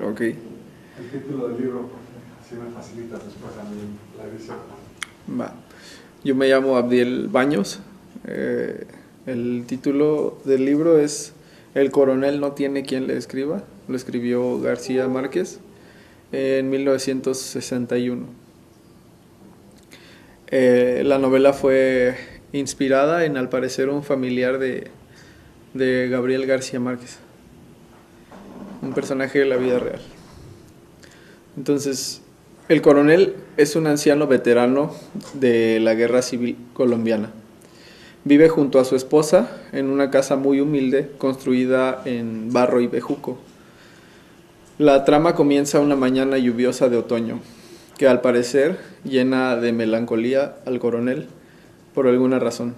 Ok. El título del libro, si me facilitas después a mí la edición. Va. Yo me llamo Abdiel Baños. El título del libro es El coronel no tiene quien le escriba. Lo escribió García Márquez en 1961. La novela fue inspirada en, al parecer, un familiar de Gabriel García Márquez, un personaje de la vida real. Entonces, el coronel es un anciano veterano de la Guerra Civil colombiana. Vive junto a su esposa en una casa muy humilde construida en barro y bejuco. La trama comienza una mañana lluviosa de otoño, que al parecer llena de melancolía al coronel por alguna razón.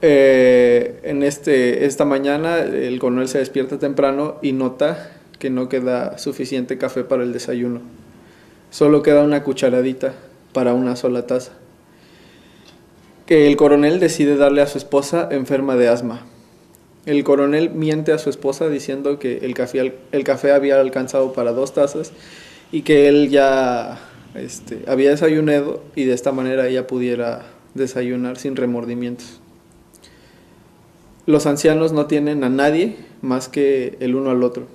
Esta mañana el coronel se despierta temprano y nota que no queda suficiente café para el desayuno. Solo queda una cucharadita para una sola taza, que el coronel decide darle a su esposa enferma de asma. El coronel miente a su esposa diciendo que el café había alcanzado para 2 tazas y que él ya había desayunado y de esta manera ella pudiera desayunar sin remordimientos. Los ancianos no tienen a nadie más que el uno al otro,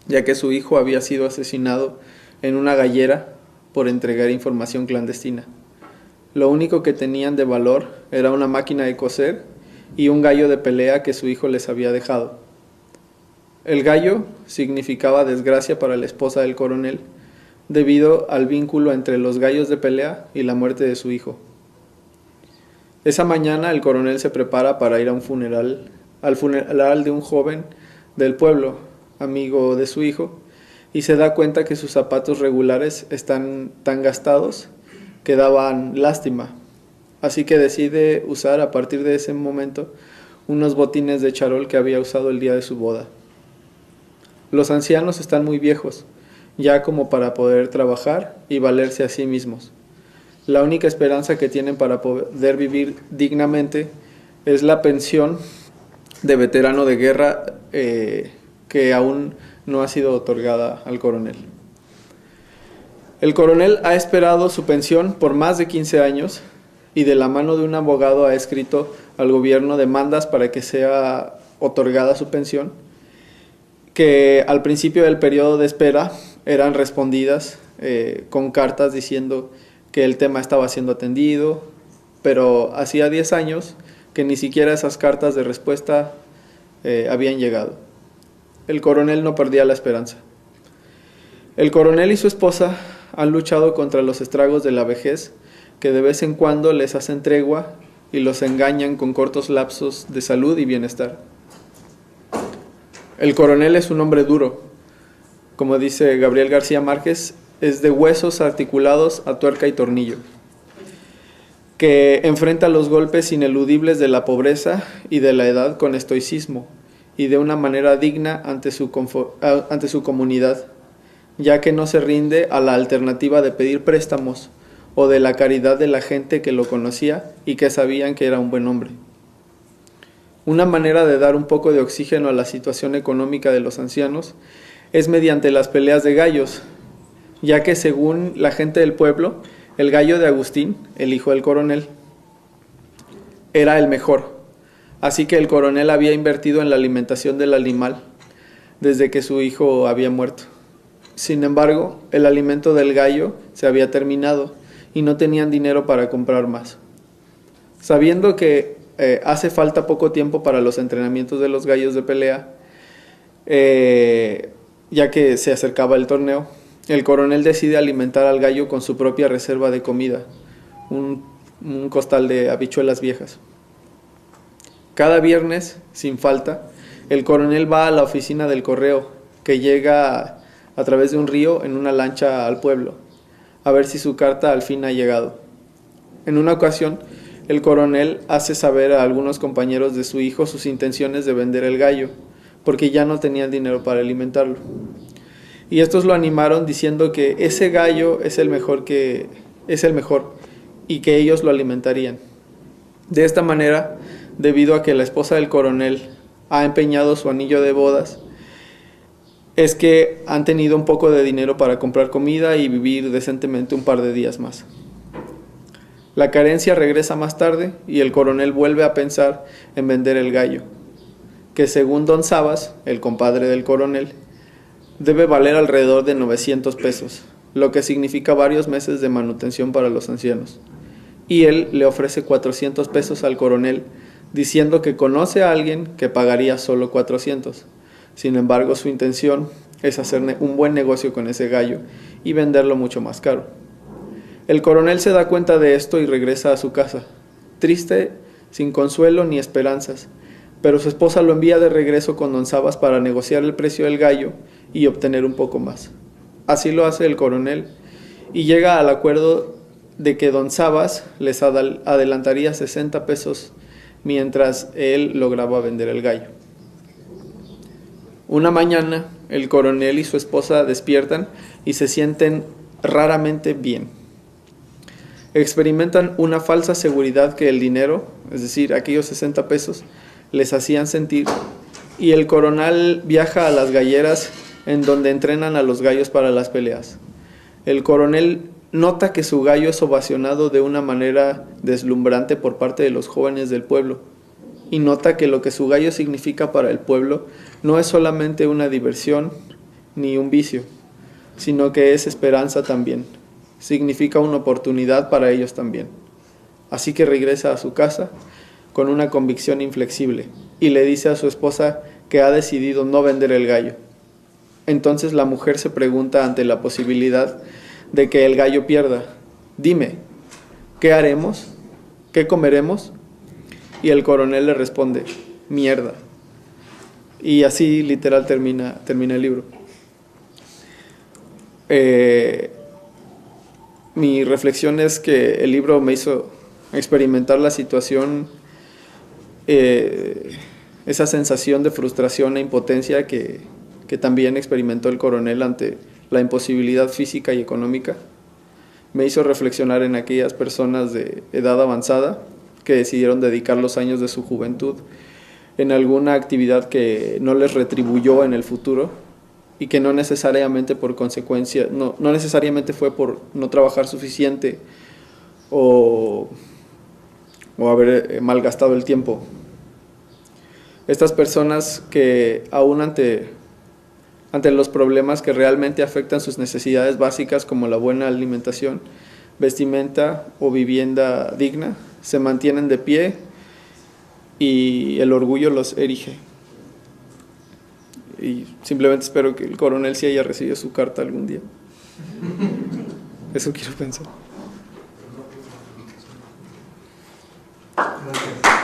ya que su hijo había sido asesinado en una gallera por entregar información clandestina. Lo único que tenían de valor era una máquina de coser y un gallo de pelea que su hijo les había dejado. El gallo significaba desgracia para la esposa del coronel, debido al vínculo entre los gallos de pelea y la muerte de su hijo. Esa mañana el coronel se prepara para ir a al funeral de un joven del pueblo, amigo de su hijo, y se da cuenta que sus zapatos regulares están tan gastados que daban lástima. Así que decide usar a partir de ese momento unos botines de charol que había usado el día de su boda. Los ancianos están muy viejos, ya como para poder trabajar y valerse a sí mismos. La única esperanza que tienen para poder vivir dignamente es la pensión de veterano de guerra que aún no ha sido otorgada al coronel. El coronel ha esperado su pensión por más de 15 años y de la mano de un abogado ha escrito al gobierno demandas para que sea otorgada su pensión, que al principio del periodo de espera eran respondidas con cartas diciendo que el tema estaba siendo atendido, pero hacía 10 años que ni siquiera esas cartas de respuesta habían llegado. El coronel no perdía la esperanza. El coronel y su esposa han luchado contra los estragos de la vejez, que de vez en cuando les hacen tregua y los engañan con cortos lapsos de salud y bienestar. El coronel es un hombre duro. Como dice Gabriel García Márquez, es de huesos articulados a tuerca y tornillo, que enfrenta los golpes ineludibles de la pobreza y de la edad con estoicismo y de una manera digna ante su comunidad, ya que no se rinde a la alternativa de pedir préstamos o de la caridad de la gente que lo conocía y que sabían que era un buen hombre. Una manera de dar un poco de oxígeno a la situación económica de los ancianos es mediante las peleas de gallos, ya que según la gente del pueblo, el gallo de Agustín, el hijo del coronel, era el mejor. Así que el coronel había invertido en la alimentación del animal desde que su hijo había muerto. Sin embargo, el alimento del gallo se había terminado y no tenían dinero para comprar más. Sabiendo que hace falta poco tiempo para los entrenamientos de los gallos de pelea, ya que se acercaba el torneo, el coronel decide alimentar al gallo con su propia reserva de comida, un costal de habichuelas viejas. Cada viernes, sin falta, el coronel va a la oficina del correo, que llega a través de un río en una lancha al pueblo, a ver si su carta al fin ha llegado. En una ocasión, el coronel hace saber a algunos compañeros de su hijo sus intenciones de vender el gallo, porque ya no tenían dinero para alimentarlo. Y estos lo animaron diciendo que ese gallo es el mejor y que ellos lo alimentarían. De esta manera, debido a que la esposa del coronel ha empeñado su anillo de bodas, es que han tenido un poco de dinero para comprar comida y vivir decentemente un par de días más. La carencia regresa más tarde y el coronel vuelve a pensar en vender el gallo, que según don Sabas, el compadre del coronel, debe valer alrededor de 900 pesos, lo que significa varios meses de manutención para los ancianos. Y él le ofrece 400 pesos al coronel, diciendo que conoce a alguien que pagaría solo 400. Sin embargo, su intención es hacer un buen negocio con ese gallo y venderlo mucho más caro. El coronel se da cuenta de esto y regresa a su casa, triste, sin consuelo ni esperanzas, pero su esposa lo envía de regreso con don Sabas para negociar el precio del gallo y obtener un poco más. Así lo hace el coronel y llega al acuerdo de que don Sabas les adelantaría 60 pesos mientras él lograba vender el gallo. Una mañana, el coronel y su esposa despiertan y se sienten raramente bien. Experimentan una falsa seguridad que el dinero, es decir, aquellos 60 pesos, les hacían sentir, y el coronel viaja a las galleras en donde entrenan a los gallos para las peleas. El coronel nota que su gallo es ovacionado de una manera deslumbrante por parte de los jóvenes del pueblo, y nota que lo que su gallo significa para el pueblo no es solamente una diversión ni un vicio, sino que es esperanza también. Significa una oportunidad para ellos también. Así que regresa a su casa con una convicción inflexible y le dice a su esposa que ha decidido no vender el gallo. Entonces la mujer se pregunta ante la posibilidad de que el gallo pierda: dime, ¿qué haremos? ¿Qué comeremos? Y el coronel le responde: mierda. Y así literal termina el libro. Mi reflexión es que el libro me hizo experimentar la situación, esa sensación de frustración e impotencia que también experimentó el coronel ante la imposibilidad física y económica. Me hizo reflexionar en aquellas personas de edad avanzada que decidieron dedicar los años de su juventud en alguna actividad que no les retribuyó en el futuro y que no necesariamente por consecuencia, no necesariamente fue por no trabajar suficiente o haber malgastado el tiempo. Estas personas que aún ante los problemas que realmente afectan sus necesidades básicas como la buena alimentación, vestimenta o vivienda digna, se mantienen de pie y el orgullo los erige. Y simplemente espero que el coronel sí haya recibido su carta algún día. Eso quiero pensar. Gracias.